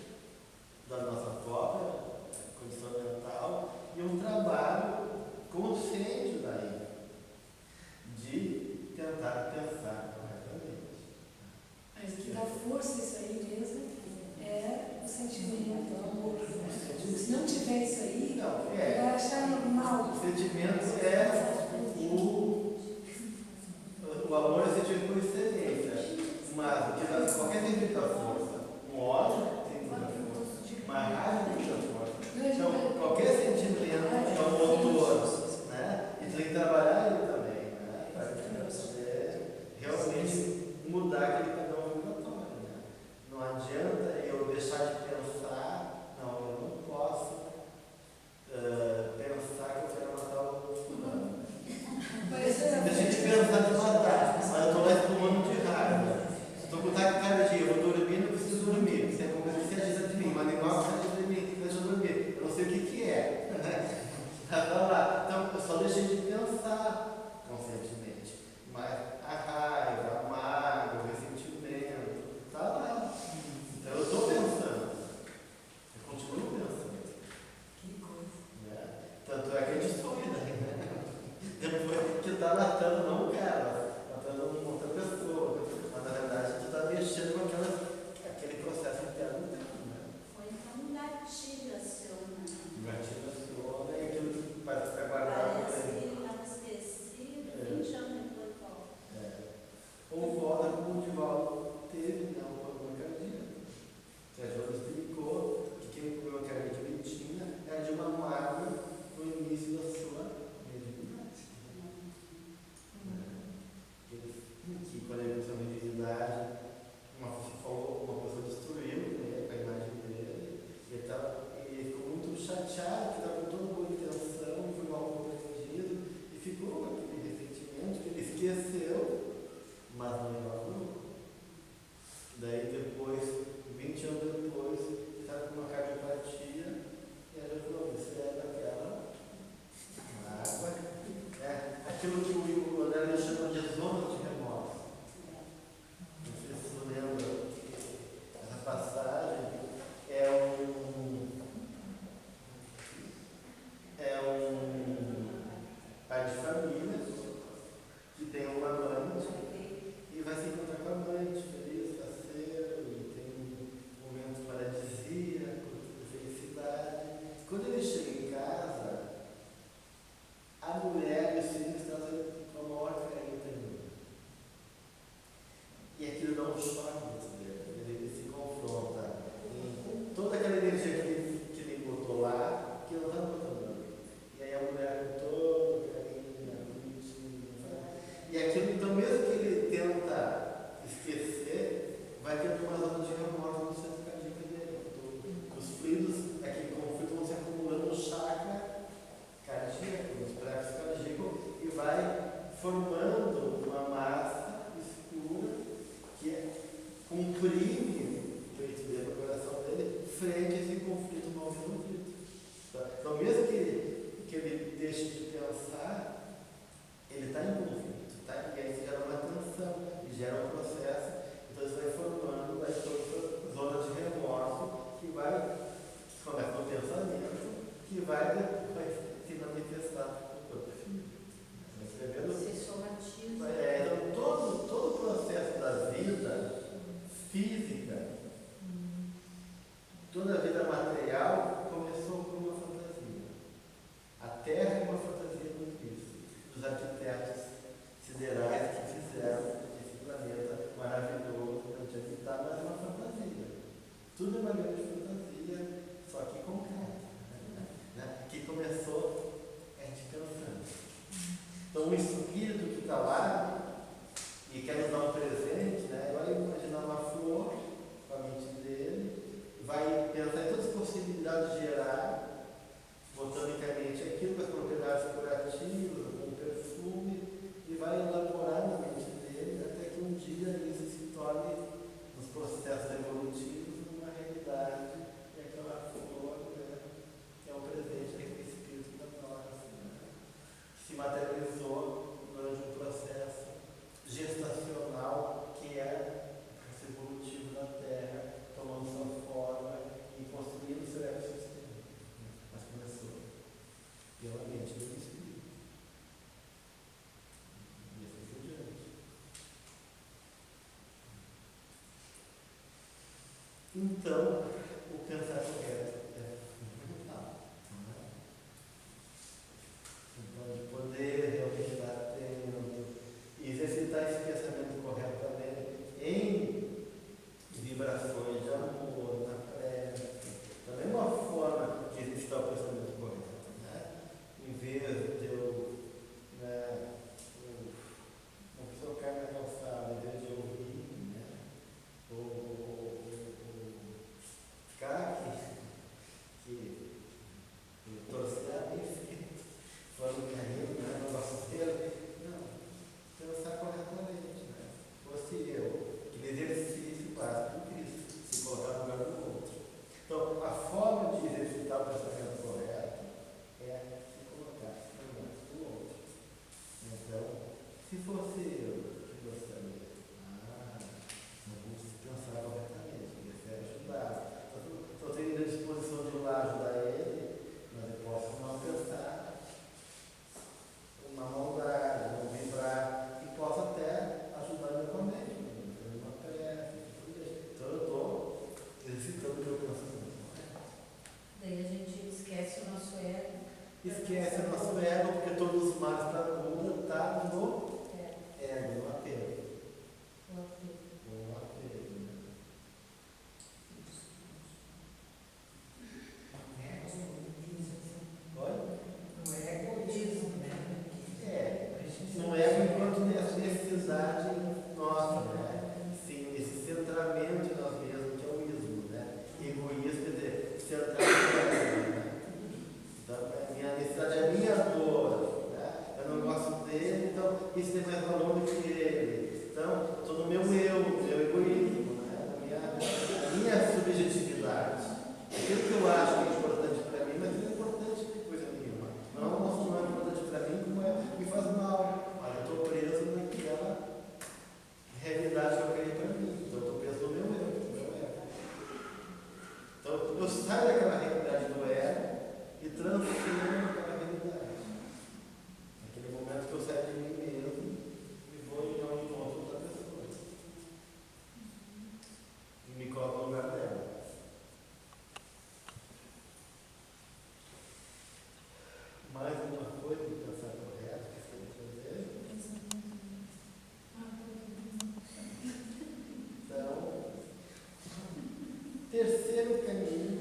da nossa própria condição mental e um trabalho consciente daí, de tentar pensar corretamente. Mas o que dá força isso aí mesmo é o sentimento, o amor. Se não tiver isso aí, Não, vai achar normal. o sentimento é o amor é sentimento por excelência, mas o que dá qualquer sentimento da força, um ódio tem muita força, uma raiva tem muita força. Então, qualquer sentimento é um motor, né? E tem que trabalhar ele também, né? Para poder realmente mudar aquele padrão vibratório, né? Não adianta eu deixar de pensar, não, eu não posso pensar que eu quero matar o fulano. Deixa de pensar de matar, mas eu estou lá espumando de raiva. Estou com taquicardia, eu vou dormir, não preciso dormir. Você é como se agita de mim, mas igual você agita de mim, deixa eu dormir. Eu não sei o que é. Tá lá. Então, eu só deixei de pensar conscientemente. Mas a raiva, a mágoa, o ressentimento, tá lá. Então, eu estou pensando. Eu continuo pensando. Que coisa. Né? Tanto é que a gente sorri daí, né? Depois que está matando não o cara, matando uma outra pessoa. Mas na verdade tu está mexendo com aquele processo interno dele, né? Ou então um gatilho aciona. O gatilho aciona e aquilo que parece ficar guardado. Parece que estava esquecido, 20 anos depois volta. Ou volta como o Divaldo teve, né? Um problema cardíaco. Que a Joana explicou que o problema cardíaco que ele tinha era de uma mágoa no início da sua mediunidade. Que quando ele começou a mediunidade, uma pessoa destruiu, né, a imagem dele, e ele ficou muito chateado, que estava com toda boa intenção, foi mal compreendido, e ficou com aquele ressentimento que ele esqueceu, mas não evaporou. Daí depois, 20 anos depois, ele estava com uma cardiopatia, e ela falou, você é daquela água, aquilo que o André chama de zona de remorso. Não sei se você lembra, essa passagem é um pai de família que tem uma amante e vai se encontrar com a amante, feliz, faceiro, e tem um momento paradisíaco, de felicidade. Quando ele chega em casa, a mulher e os filhos estão com a maior carinho terrível. E aquilo dá um choque dentro dele. Ele se confronta em toda aquela energia que ele botou lá, que ele não está botando ali. E aí a mulher com todo carinho, bonitinho. E aquilo, então, mesmo que ele tenta esquecer, vai ter uma zona de remorso no centro cardíaco dele. Os fluidos, aquele conflito vão se acumulando no chakra cardíaco, nos plexos cardíacos, e vai formando uma massa escura que comprime o peito dele, o coração dele, frente a esse conflito mal resolvido. Então, mesmo que ele deixe de pensar, ele está em conflito, tá? E aí isso gera uma tensão, e gera um processo, então isso vai formando essa zona de remorso que vai, começa no pensamento, que vai se manifestar no corpo físico. Você somatiza. Então, todo o processo da vida física, toda a vida material começou com uma fantasia. A Terra é uma fantasia do Cristo, dos arquitetos siderais que fizeram esse planeta maravilhoso para a gente habitar, mas é uma fantasia. Tudo é uma grande fantasia, só que concreta, né? Que começou a gente pensando. Então o espírito que está lá e quer nos dar um presente, né, vai imaginar uma flor com a mente dele, vai pensar em todas as possibilidades de gerar, botanicamente aquilo com as propriedades curativas, com o perfume, e vai elaborar na mente dele até que um dia isso se torne, nos processos evolutivos, uma realidade, e aquela flor, né, que é um presente daquele espírito da nós, né, se materializou durante um processo gestacional que é Então, o pensar correto é fundamental. Então, de poder realmente estar atento e exercitar esse pensamento correto também em vibrações de amor, na prece. Também é uma forma de exercitar o pensamento correto. Né? Em vez de eu, né, uma pessoa cai na calçada, em vez de eu rir, né? Ou ficar que torcer a mim, falando caindo, né? Não gosto dele. Não, pensar corretamente. Né? Fosse eu, que exercício básico de Cristo, se colocar no lugar do outro. Então, a forma de exercitar o pensamento correto é se colocar no lugar do outro. Então, se fosse eu que gostaria, não vou pensar corretamente, ele quer ajudar. Estou tendo a disposição de ir lá ajudar ele, mas eu posso não pensar uma maldade, não vibrar, e posso até ajudar eventualmente, fazendo uma prece, tudo isso. Então eu estou exercitando o meu pensamento. Daí a gente esquece o nosso ego. Esquece o nosso ego, porque todos os males da mundo estão no ego, no apego. O apego. No apego, né? Olha. O egoísmo, né? No ego enquanto necessidade nossa, né? Sim, esse centramento em nós mesmos, que é o ismo, né? Egoísmo, quer dizer, centramento, né? Então, a minha necessidade é a minha dor, né? Eu não gosto dele, então isso tem mais valor do que ele. Então, eu estou no meu eu, no meu egoísmo, né? Na minha subjetividade. Aquilo que eu acho que é importante para mim, mas não é importante coisa nenhuma. Não é importante para mim, como me faz mal. Mas eu estou preso naquela realidade que eu criei para mim. Então, eu estou preso no meu eu, no meu ego. Então, eu saio daquela realidade do ego e transfiro aquela realidade. Naquele momento que eu saio de mim mesmo e vou em um encontro outra pessoa. E me coloco no lugar dela. Mais uma coisa de pensar correto que você tem que fazer. Então, terceiro caminho.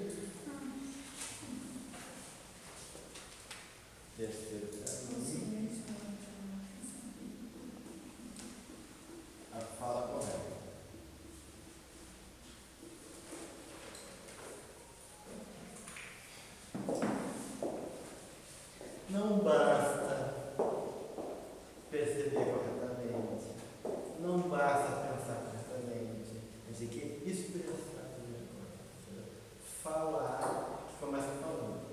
A fala correta. Não basta perceber corretamente, não basta pensar corretamente, a gente tem que expressar corretamente. Falar, começa falando.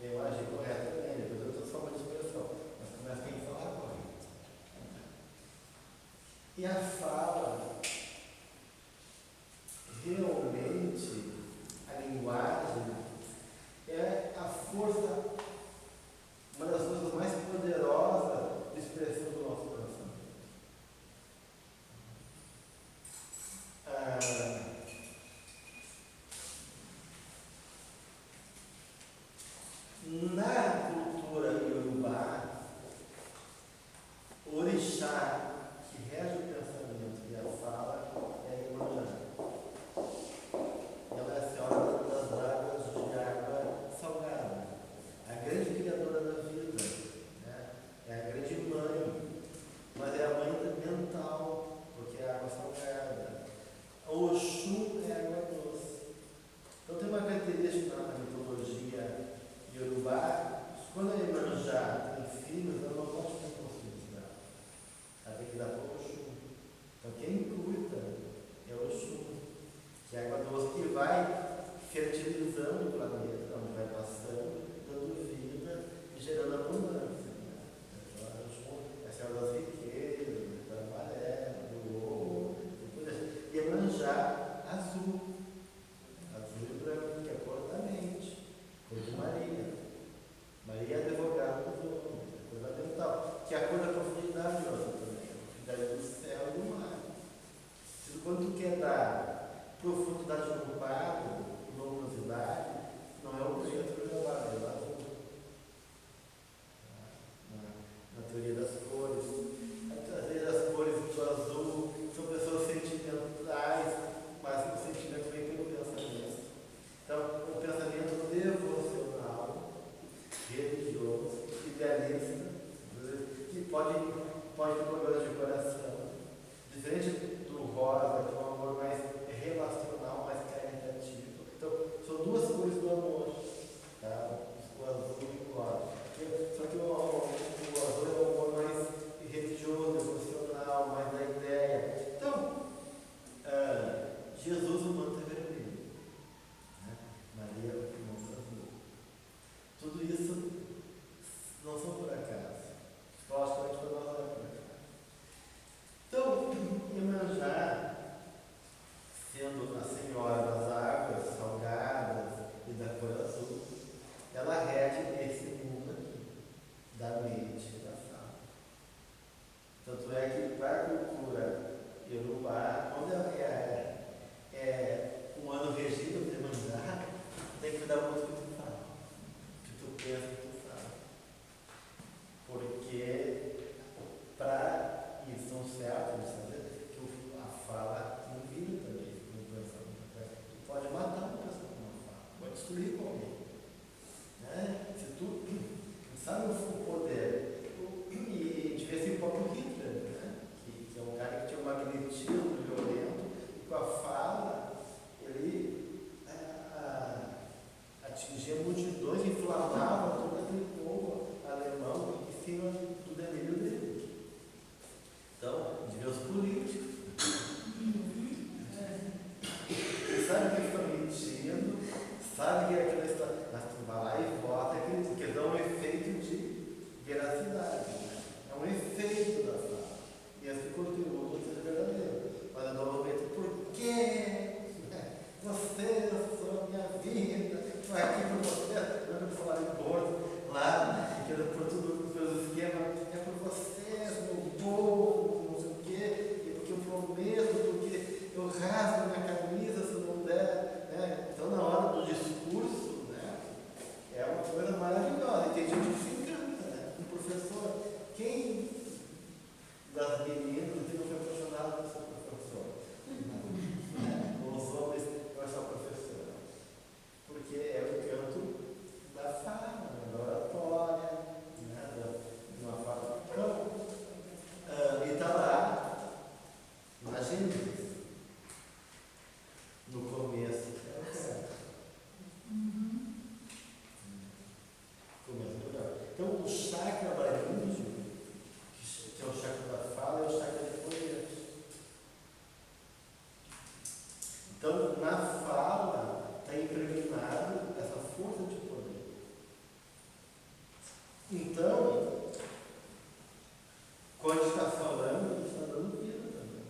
Eu agi corretamente, depois eu sou forma de expressão, mas começa a falar correto. E a fala, realmente, a linguagem é a força, uma das forças mais poderosas de expressão do nosso coração. Na cultura iorubá, o orixá que rege o pensamento e a fala é a Iemanjá. Ela é a senhora das águas de água salgada, a grande criadora da vida, né? É a grande mãe, mas é a mãe mental, porque é água salgada. O Oxum é água doce. Então tem uma característica na mitologia iorubá, quando a Iemanjá tem filhos, ela não pode ter consciência dela. Ela tem que dar para o Oxum. Então quem cuida é o Oxum, que é água doce que vai fertilizando o planeta, onde vai passando, dando vida e gerando abundância. Né? Então, a Oxum é a senhora das riquezas, da maré, do ouro, e Iemanjá azul. Azul e branco, que é a cor da mente, cor de Maria. Maria é advogada dos homens, é a cor da mental, que é a cor da profundidade nossa também, a profundidade do céu e do mar. Quando tu quer dar profundidade no quadro, luminosidade, não é o preto que eu trabalho, é o azul. Na teoria das cores. A teoria das cores do azul são pessoas sentimentais, mas o sentimento vem pelo pensamento. Então, o pensamento devocional, religioso, idealista, que pode ter problemas de coração, diferente do rosa, que é um amor mais relacional, mais caritativo. Então, são duas cores do amor, tá? O azul e o rosa. Só que o azul é um amor mais religioso, devocional, mais da ideia. Então, Jesus o manto é vermelho, né? Maria o manto azul. Tudo isso não são por acaso. Logicamente para nós não é por acaso. Então, Iemanjá, sendo a senhora das águas salgadas e da cor azul, ela rege esse mundo aqui, da mente e da fala. Tanto é que para a cultura iorubá, quando é um ano regido por Iemanjá, tem que cuidar muito do que tu fala, o que tu pensa, o que tu fala. Porque para isso são certos, saber que a fala não vira também no pensamento. Tu pode matar uma pessoa com uma fala, pode destruir com alguém. Né? Se tu sabe o poder, e devia ser o próprio Hitler, né? que é um cara que tinha um magnetismo violento, e com a fala ele atingia multidões, inflamava todo aquele povo alemão em cima do delírio dele. Então, de ver os políticos. Você sabe que eles estão mentindo, sabe que aquela história, mas tu vai lá e vota, porque dá um efeito de veracidade. Né? É um efeito da fala. E esse conteúdo seja verdadeiro. Mas eu dou um momento, por quê? Vocês são a minha vida, estou aqui por vocês, não é por falar em Porto, lá, que era por tudo, pelos esquemas, é por vocês, meu povo, não sei o quê, e porque eu prometo, porque eu rasgo minha camisa se não der, né? Então na hora do discurso, né, é uma coisa maravilhosa, e tem gente que se encanta, né? Um professor, quem das meninas que não foi apaixonado por seu professor? Os homens não é só professor, porque é o canto da fala, da oratória, né, de uma fala. Então, e está lá, na Gênesis, no começo, é o certo. Começo melhor. Então, o chakra laríngeo, que é o chakra da fala, é o chakra de poder. Então, na fala, está impregnado essa força de poder. Então, quando a gente está falando, a gente está dando vida também.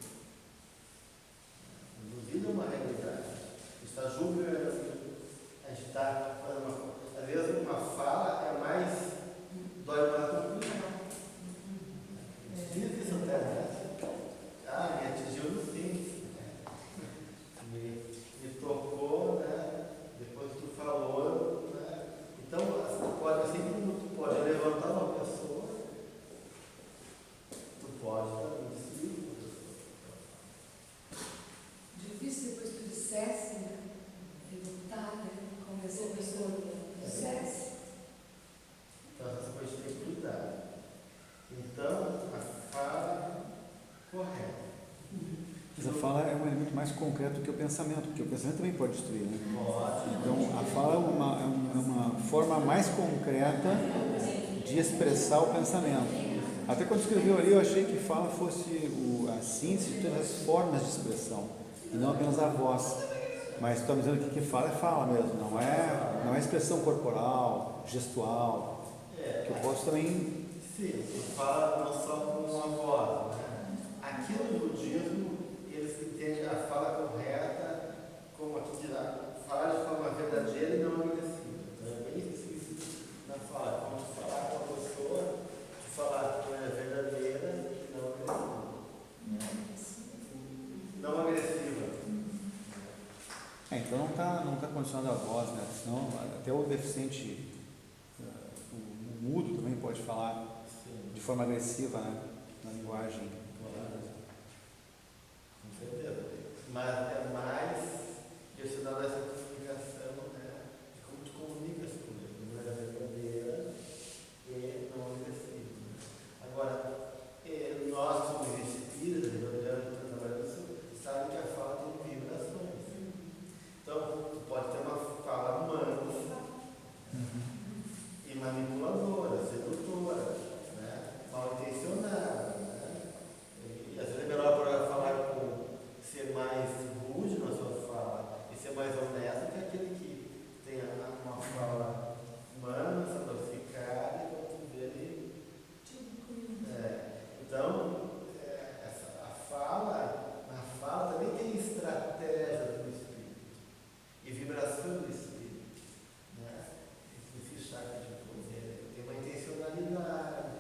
Dando vida é uma realidade. A gente está julgando, a gente está fazendo uma coisa. Às vezes, uma fala é mais, dói mais do que uma. Diz isso até, né? Me atingiu no fim. Me tocou, né? Depois tu falou, né? Então, assim como tu pode levantar uma pessoa, tu pode também destruir uma pessoa. Difícil depois que tu dissesse, né? Levantar, né? Como essa pessoa dissesse. Então, essas coisas tem que cuidar. Então, a fala correta. Mas a fala é um elemento mais concreto do que o pensamento, porque o pensamento também pode destruir, né? Pode. Então, a fala é uma forma mais concreta de expressar o pensamento. Até quando escreveu ali, eu achei que fala fosse a síntese de todas as formas de expressão, e não apenas a voz. Mas estou dizendo que fala é fala mesmo, não é expressão corporal, gestual, que eu posso também... Sim, tu fala não só com uma voz, né? Aqui no budismo, eles entendem a fala correta como aqui diz, fala de forma verdadeira e não agressiva. Então é bem específico na fala. Quando tu falar com a pessoa, tu falar de maneira verdadeira e não agressiva. Não agressiva. então não tá condicionando a voz, né? Senão até o deficiente, o mudo também pode falar Sim. de forma agressiva, né? Na linguagem. Claro. Com certeza. Mas é mais questionando essa explicação, né, de como tu comunicas com ele, de maneira verdadeira e não agressiva. Agora, nós como espíritas, trabalhando isso, sabem que a fala tem vibrações. Então, tu pode ter uma fala mansa e manipuladora, sedutora, né, mal intencionada. E às vezes é melhor para falar ser mais rude na sua fala e ser mais honesto que aquele que tem uma fala mansa, dosificada, e quando vê ele. Então, na fala também tem estratégia do espírito e vibração do espírito. Né? Esse chakra de poder tem uma intencionalidade,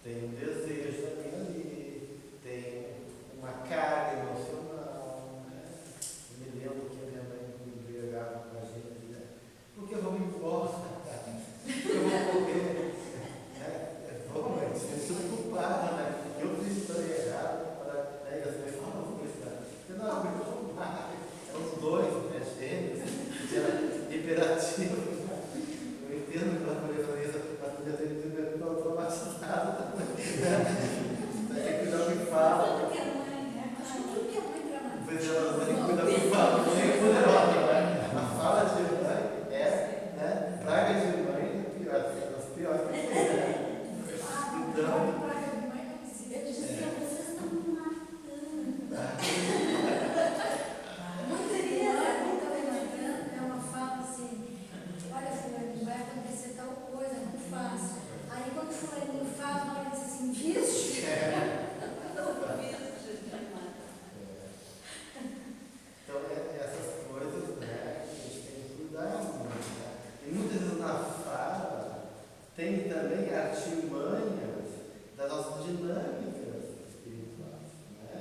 tem um desejo também ali, tem uma carga emocional. Né? Eu me lembro que a minha mãe me brigava com a gente, né? Porque eu vou me embora, porque eu vou comer. Vou, mãe, você é preocupada, né? Eu fiz história errada, aí as pessoas falam, eu não aguento mais. Os dois, né, gêmeos, hiperativo. Eu entendo que ela poderia fazer isso, mas podia ter sido traumatizado também. Tem que cuidar do que fala. Tudo que é mãe, né? Acho que tudo que é mãe drama. Pois é, ela tem que cuidar do que fala, não é poderosa, né? A fala de mãe é, né? Praga de mãe é pior, as piores que tem, né? Então, Eu dizia, vocês estão me matando. É uma fala assim, olha fulano, vai acontecer tal coisa, não faça. Aí quando fulano faz, na hora diz assim, vixe. então essas coisas, né, a gente tem que cuidar muito, né? E muitas vezes na fala tem também artimanhas das nossas dinâmicas espirituais, né?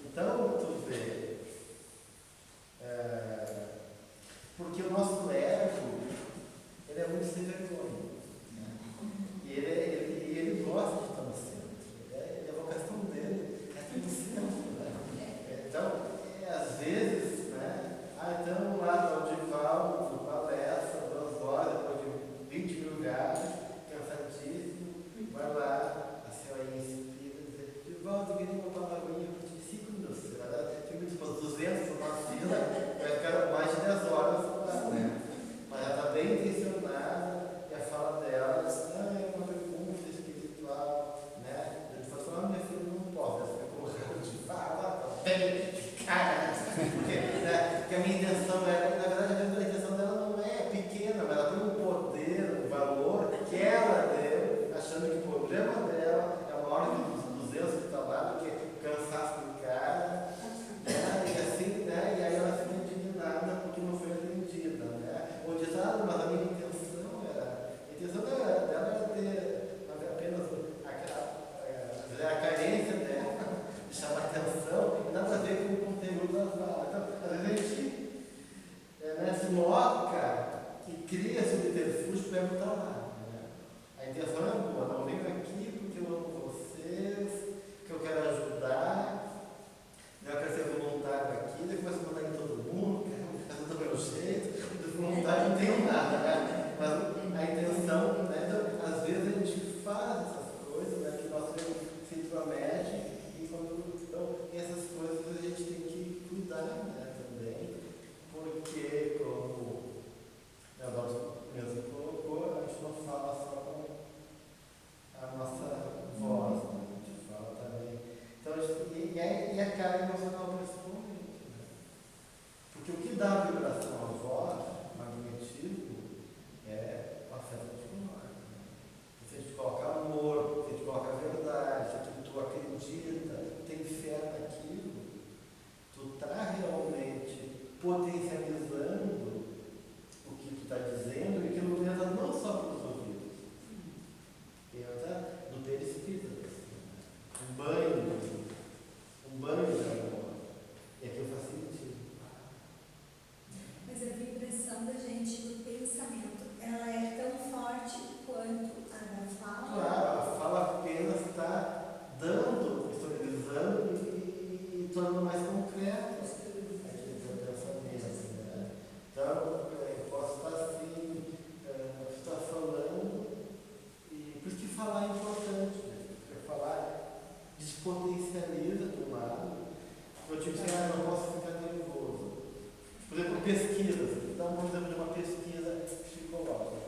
Então, tu vê, porque o nosso ego, ele é muito sem vergonha, né? E ele gosta de estar no centro, a vocação dele é estar no centro, né? Então, às vezes, né? Então lá no Audival, palestra, 2 horas, depois de 20 mil gatos, cansadíssimo, vai lá, a senhora inspira, diz, de volta, eu queria uma palavrinha por ti, 5 minutos, tem muitos para 200 para uma fila, vai ficar mais de 10 horas lá, né? Mas ela está bem intencionada e a fala dela é uma pergunta espiritual, né? Ele falou, minha filha, não posso, ela ficou raro de fala, bem, de cara, porque a minha intenção é, na verdade, a intenção dela não é pequena, mas ela tem um poder, um valor que ela deu, achando que o problema dela é maior que os 200 que está lá, do que cansaço do cara, né? E assim, né? E aí ela fica indignada porque não foi atendida, né? Ou diz, mas a minha intenção dela era ter apenas a carência dela, de chamar atenção, e nada a ver com o conteúdo das aulas. Então, às vezes a gente se moca e cria subterfúgio para botar lá. Né? A intenção é boa, não venho aqui porque eu amo vocês, que eu quero ajudar, eu quero ser voluntário aqui, daí começo a mandar em todo mundo, quero fazer do meu jeito, do voluntário não tenho nada, né? Mas a intenção, né? Então, às vezes a gente faz essas coisas, né? Que nós se intromete e então, essas coisas a gente tem que cuidar, né? Também, porque como a Dona mesmo colocou, a gente não fala só com a nossa voz, né? A gente fala também. Então, e a carga emocional principalmente, né? Porque o que dá vibração à voz, magnetismo, é o afeto particular. Né? Se a gente coloca amor, se a gente coloca verdade, se tu acredita, tu tem fé naquilo, tu está realmente potencializando o que tu está dizendo e aquilo entra não só pelos ouvidos, entra no perispírito. Um banho de amor. E aquilo faz sentido. assim, não posso ficar nervoso. Por exemplo, pesquisas. Dá um exemplo de uma pesquisa psicológica.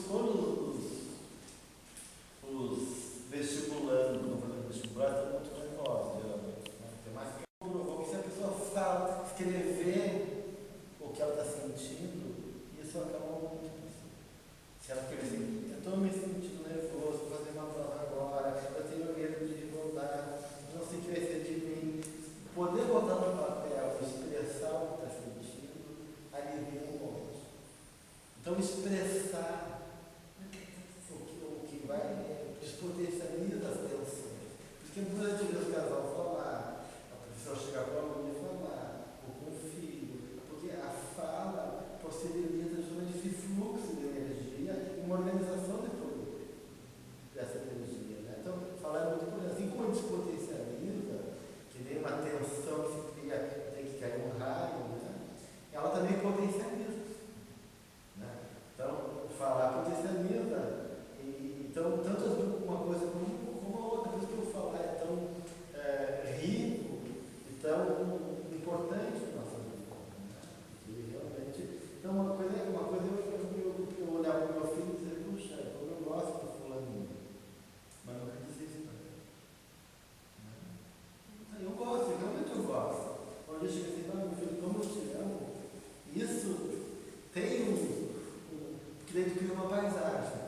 Quando os vestibulandos, não fazendo vestibular, estão muito nervosos, geralmente. Né? Tem mais que provou que se a pessoa fala, escrever o que ela está sentindo, isso acaba muito. Se ela quer dizer, eu estou me sentindo nervoso, vou fazer uma prova agora, eu tenho medo de rodar, não sei o que vai ser de mim. Poder botar no papel, expressar o que está sentindo, alivia um monte. Então, expressar o que vai despotencializa as tensões. Porque durante o casal falar, a professora chegar para o aluno e falar, ou com o filho, porque a fala possibilita justamente esse fluxo de energia e uma organização dessa energia. Né? Então, falar é muito importante. Assim como despotencializa, que nem uma tensão que se cria, tem que cair um raio, né? Ela também potencializa. Né? Então, falar potencializa. Então, tanto uma coisa como a outra. Por isso que eu falar é tão rico e tão importante na nossa vida. Né? E realmente, então, uma coisa eu olhar para o meu filho e dizer, puxa, eu gosto do fulaninho, mas nunca disse isso para ele. Eu gosto, realmente eu gosto. Quando eu chego assim, meu filho, como eu te amo, isso tem que daí tu cria uma paisagem.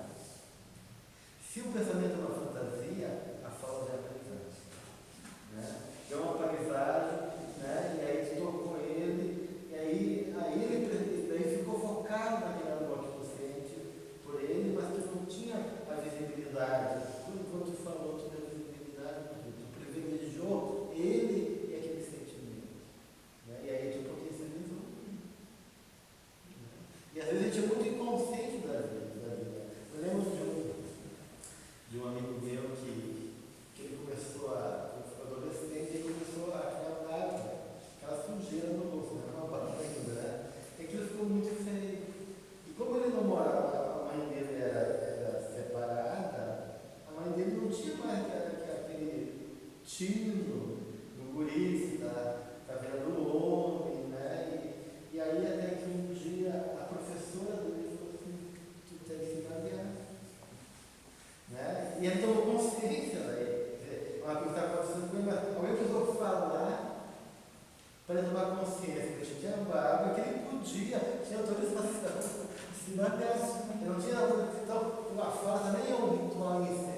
Se o pensamento é uma fantasia, a fala já é paisagem. Né? É uma paisagem, né? E aí tu tocou com ele, e aí ele daí ficou focado naquele amor que tu sente por ele, mas tu não tinha a visibilidade. Quando tu falou, tu deu visibilidade, tu privilegiou ele e aquele sentimento. Né? E aí tu potencializou. E às vezes a gente é muito inconsciente da vida. Eu lembro de um amigo meu que ele começou quando foi adolescente, ele começou a criar aquela sujeira no rosto, né? Uma barriga, né? E aquilo ficou muito feio. E como ele não morava, a mãe dele era separada, a mãe dele não tinha mais aquele tino do guri, tá vendo o homem, né? E aí até que um dia a professora dele falou assim, tu tem que se basear. Né? E ele tomou consciência daí. Uma coisa que está acontecendo com ele, mas alguém precisou falar para ele tomar consciência que ele tinha barba, que ele podia, tinha autorização de se bater. Ele não tinha autorização. Então, a fala também é um ritual inicial.